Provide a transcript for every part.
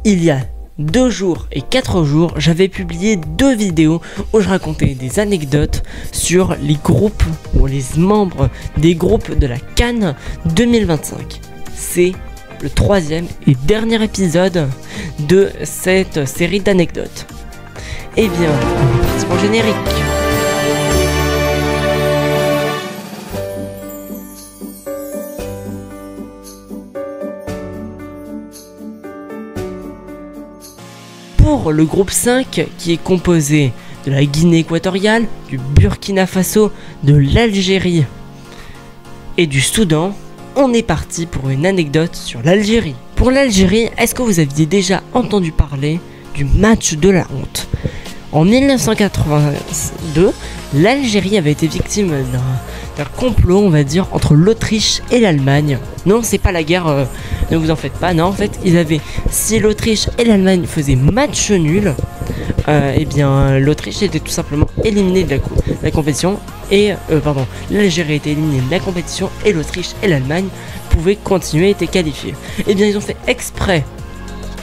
Il y a 2 jours et 4 jours, j'avais publié 2 vidéos où je racontais des anecdotes sur les groupes ou les membres des groupes de la CAN 2025. C'est le 3e et dernier épisode de cette série d'anecdotes. Eh bien, c'est pour le générique. Pour le groupe 5, qui est composé de la Guinée équatoriale, du Burkina Faso, de l'Algérie et du Soudan, on est parti pour une anecdote sur l'Algérie. Pour l'Algérie, est-ce que vous aviez déjà entendu parler du match de la honte? En 1982, l'Algérie avait été victime d'un complot, on va dire, entre l'Autriche et l'Allemagne. Non, c'est pas la guerre, ne vous en faites pas. Non, en fait, si l'Autriche et l'Allemagne faisaient match nul, eh bien, l'Autriche était tout simplement éliminée de la compétition. Et, l'Algérie était éliminée de la compétition et l'Autriche et l'Allemagne pouvaient continuer, étaient qualifiés. Eh bien, ils ont fait exprès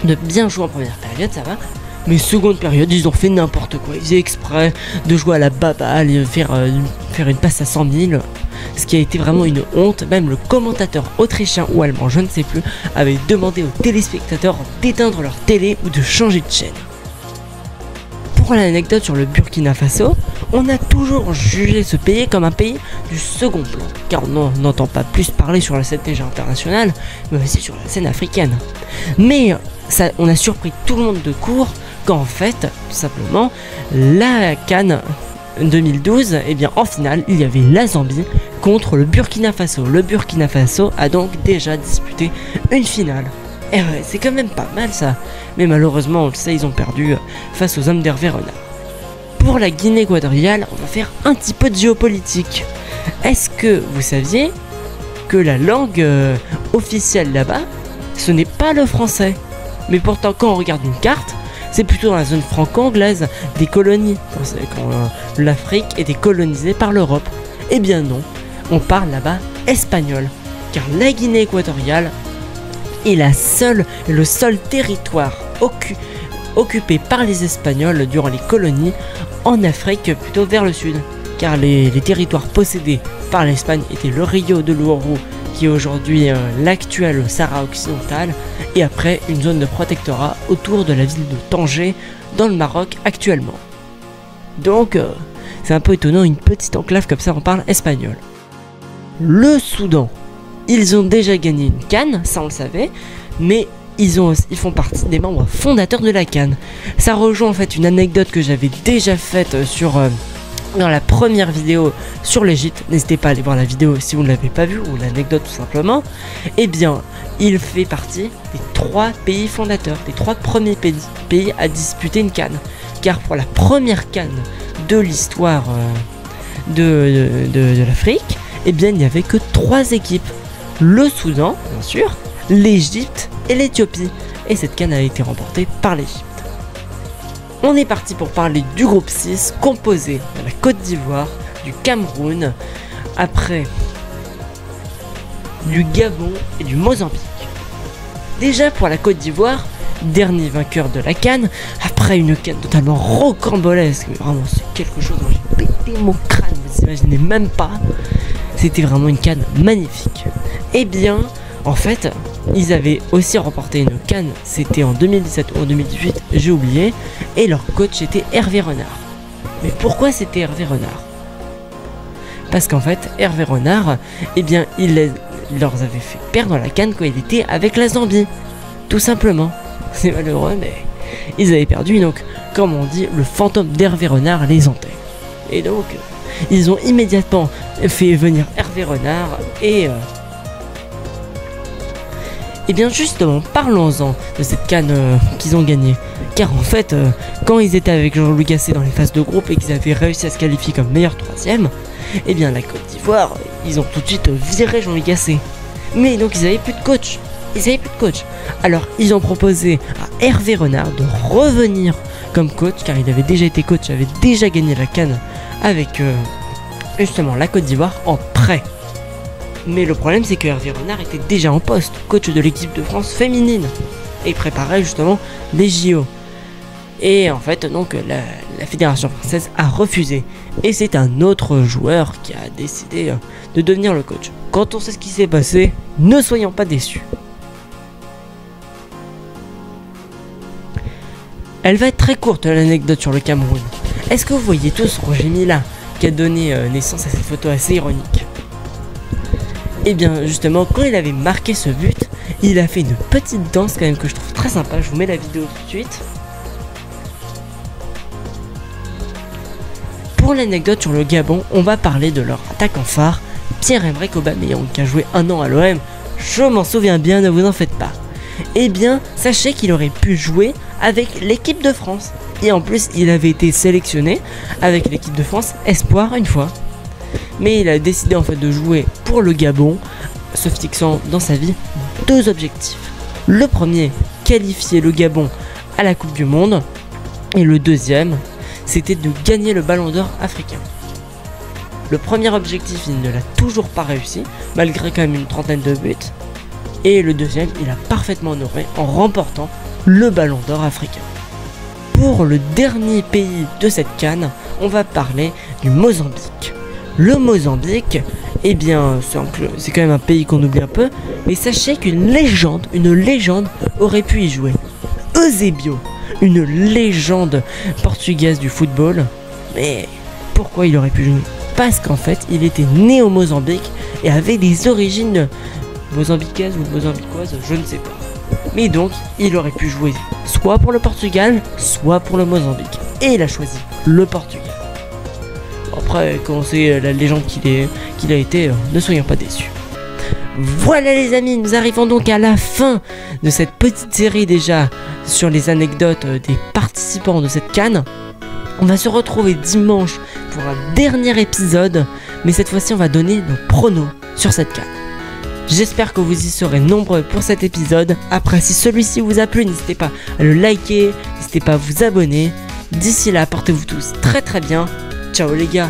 de bien jouer en première période, ça va. Mais seconde période, ils ont fait n'importe quoi. Ils faisaient exprès de jouer à la baballe et faire une passe à 100 000. Ce qui a été vraiment une honte. Même le commentateur autrichien ou allemand, je ne sais plus, avait demandé aux téléspectateurs d'éteindre leur télé ou de changer de chaîne. Pour l'anecdote sur le Burkina Faso, on a toujours jugé ce pays comme un pays du second plan, car on n'entend pas plus parler sur la scène déjà internationale, mais aussi sur la scène africaine. Mais ça, on a surpris tout le monde de court qu'en fait, tout simplement, la CAN 2012, eh bien en finale, il y avait la Zambie contre le Burkina Faso. Le Burkina Faso a donc déjà disputé une finale. Et ouais, c'est quand même pas mal ça. Mais malheureusement, on le sait, ils ont perdu face aux hommes d'Hervé Renard. Pour la Guinée équatoriale, on va faire un petit peu de géopolitique. Est-ce que vous saviez que la langue officielle là-bas, ce n'est pas le français? Mais pourtant, quand on regarde une carte, c'est plutôt dans la zone franco-anglaise des colonies, quand l'Afrique était colonisée par l'Europe. Eh bien non, on parle là-bas espagnol, car la Guinée équatoriale est le seul territoire occupé par les Espagnols durant les colonies en Afrique, plutôt vers le sud, car les territoires possédés par l'Espagne étaient le Rio de Louro, qui est aujourd'hui l'actuel Sahara occidental, et après une zone de protectorat autour de la ville de Tanger dans le Maroc actuellement. Donc c'est un peu étonnant, une petite enclave comme ça, on parle espagnol. Le Soudan, ils ont déjà gagné une CAN, ça on le savait, mais ils font partie des membres fondateurs de la CAN. Ça rejoint en fait une anecdote que j'avais déjà faite dans la première vidéo sur l'Égypte. N'hésitez pas à aller voir la vidéo si vous ne l'avez pas vue, ou l'anecdote tout simplement. Eh bien, il fait partie des 3 pays fondateurs, des 3 premiers pays à disputer une CAN. Car pour la première CAN de l'histoire de l'Afrique, eh bien, il n'y avait que 3 équipes. Le Soudan, bien sûr, l'Égypte et l'Éthiopie. Et cette CAN a été remportée par l'Égypte. On est parti pour parler du groupe 6, composé de la Côte d'Ivoire, du Cameroun, après du Gabon et du Mozambique. Déjà pour la Côte d'Ivoire, dernier vainqueur de la CAN, après une CAN totalement rocambolesque, mais vraiment c'est quelque chose dont j'ai pété mon crâne, vous imaginez même pas. C'était vraiment une CAN magnifique. Eh bien, en fait, ils avaient aussi remporté une CAN, c'était en 2017 ou en 2018, j'ai oublié, et leur coach était Hervé Renard. Mais pourquoi c'était Hervé Renard? Parce qu'en fait, Hervé Renard, eh bien, il leur avait fait perdre la CAN quand il était avec la Zambie. Tout simplement. C'est malheureux, mais ils avaient perdu, donc, comme on dit, le fantôme d'Hervé Renard les hantait. Et donc, ils ont immédiatement fait venir Hervé Renard et bien justement, parlons-en de cette CAN qu'ils ont gagnée. Car en fait, quand ils étaient avec Jean-Louis Gasset dans les phases de groupe et qu'ils avaient réussi à se qualifier comme meilleur 3ème, eh bien la Côte d'Ivoire, ils ont tout de suite viré Jean-Louis Gasset. Mais donc ils n'avaient plus de coach. Alors ils ont proposé à Hervé Renard de revenir comme coach, car il avait déjà été coach, avait déjà gagné la CAN avec justement la Côte d'Ivoire en prêt. Mais le problème c'est que Hervé Renard était déjà en poste, coach de l'équipe de France féminine. et préparait justement les JO. Et en fait, donc la fédération française a refusé. Et c'est un autre joueur qui a décidé de devenir le coach. Quand on sait ce qui s'est passé, ne soyons pas déçus. Elle va être très courte l'anecdote sur le Cameroun. Est-ce que vous voyez tous Roger Mila qui a donné naissance à cette photo assez ironique? Et bien justement, quand il avait marqué ce but, il a fait une petite danse quand même que je trouve très sympa. Je vous mets la vidéo tout de suite. Pour l'anecdote sur le Gabon, on va parler de leur attaquant phare, Pierre-Emerick Aubameyang, qui a joué 1 an à l'OM. Je m'en souviens bien, ne vous en faites pas. Eh bien, sachez qu'il aurait pu jouer avec l'équipe de France. Et en plus, il avait été sélectionné avec l'équipe de France Espoir une fois. Mais il a décidé en fait de jouer pour le Gabon, se fixant dans sa vie 2 objectifs. Le premier, qualifier le Gabon à la Coupe du Monde. Et le deuxième, c'était de gagner le Ballon d'Or africain. Le premier objectif, il ne l'a toujours pas réussi, malgré quand même une trentaine de buts. Et le deuxième, il a parfaitement honoré en remportant le Ballon d'Or africain. Pour le dernier pays de cette CAN, on va parler du Mozambique. Le Mozambique, eh bien, c'est quand même un pays qu'on oublie un peu, mais sachez qu'une légende aurait pu y jouer. Eusébio, une légende portugaise du football. Mais pourquoi il aurait pu jouer? Parce qu'en fait, il était né au Mozambique et avait des origines mozambiquaises ou mozambiquoises, je ne sais pas. Mais donc, il aurait pu jouer soit pour le Portugal, soit pour le Mozambique. Et il a choisi le Portugal. Après, quand c'est la légende qu'il a été, ne soyons pas déçus. Voilà les amis, nous arrivons donc à la fin de cette petite série déjà sur les anecdotes des participants de cette CAN. On va se retrouver dimanche pour un dernier épisode, mais cette fois-ci on va donner nos pronos sur cette CAN. J'espère que vous y serez nombreux pour cet épisode. Après, si celui-ci vous a plu, n'hésitez pas à le liker, n'hésitez pas à vous abonner. D'ici là, portez-vous tous très très bien. Ciao les gars.